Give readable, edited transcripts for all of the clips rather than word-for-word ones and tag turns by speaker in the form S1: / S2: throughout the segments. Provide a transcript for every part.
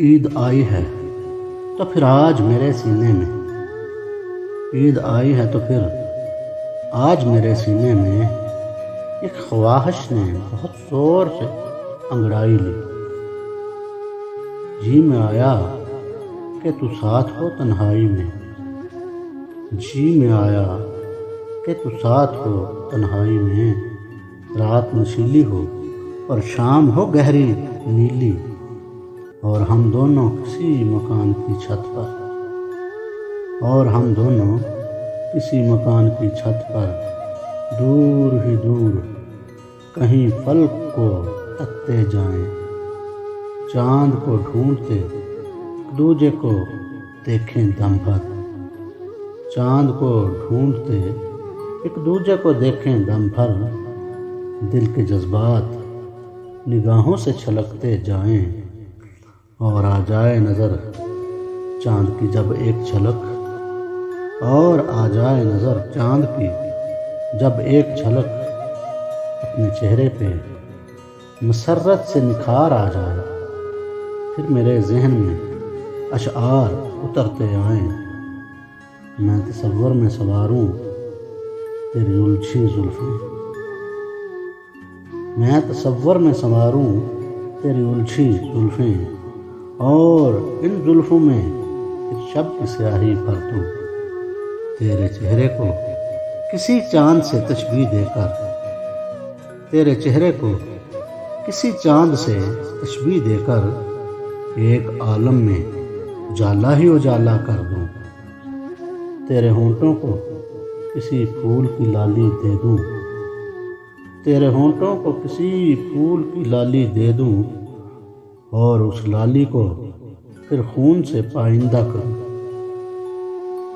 S1: ईद आई है तो फिर आज मेरे सीने में, ईद आई है तो फिर आज मेरे सीने में एक ख्वाहिश ने बहुत जोर से अंगड़ाई ली। जी में आया कि तू साथ हो तन्हाई में, जी में आया कि तू साथ हो तन्हाई में। रात नशीली हो और शाम हो गहरी नीली, और हम दोनों किसी मकान की छत पर, और हम दोनों किसी मकान की छत पर दूर ही दूर कहीं फल्क को तकते जाएं, चांद को ढूंढते एक दूजे को देखें दम भर, चांद को ढूंढते एक दूजे को देखें दम भर। दिल के जज्बात निगाहों से छलकते जाएं, और आ जाए नज़र चांद की जब एक झलक, और आ जाए नज़र चांद की जब एक झलक। अपने चेहरे पे मसर्रत से निखार आ जाए, फिर मेरे जहन में अशआर उतरते आएं। मैं तसव्वुर में सवारूं तेरी उलझी जुल्फ़ें, मैं तसव्वुर में संवारूं तेरी उलझी जुल्फ़ें, और इन जुल्फ़ों में एक शब की स्याही भर दूं। तेरे चेहरे को किसी चांद से तशबीह देकर, तेरे चेहरे को किसी चांद से तशबीह देकर एक आलम में उजाला ही उजाला कर दूं। तेरे होंठों को किसी फूल की लाली दे दूं, तेरे होंठों को किसी फूल की लाली दे दूं, और उस लाली को फिर खून से पाइंदा करूं।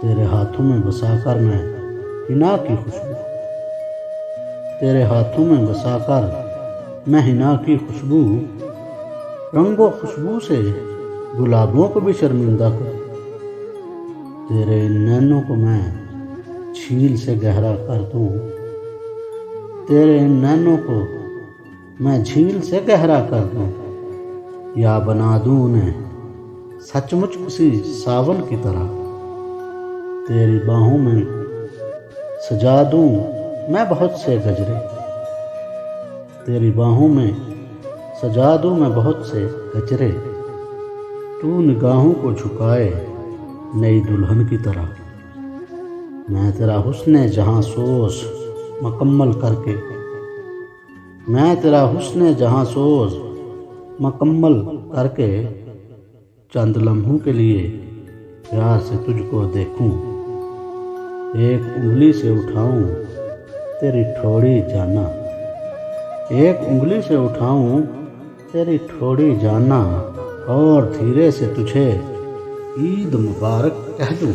S1: तेरे हाथों में बसाकर मैं हिना की खुशबू, तेरे हाथों में बसाकर मैं हिना की खुशबू, रंगो खुशबू से गुलाबों को भी शर्मिंदा करूं। तेरे इन नैनों को मैं झील से गहरा कर दूं, तेरे इन नैनों को मैं झील से गहरा कर दूं, या बना दूं उन्हें सचमुच किसी सावन की तरह। तेरी बाहों में सजा दूं मैं बहुत से गजरे, तेरी बाहों में सजा दूं मैं बहुत से गजरे। तू निगाहों को झुकाए नई दुल्हन की तरह। मैं तेरा हुस्न जहां सोच मुकम्मल करके, मैं तेरा हुस्न जहां सोच मुकम्मल करके चंद लम्हों के लिए प्यार से तुझको देखूं। एक उंगली से उठाऊं तेरी ठोड़ी जाना, एक उंगली से उठाऊं तेरी ठोड़ी जाना, और धीरे से तुझे ईद मुबारक कह दूं।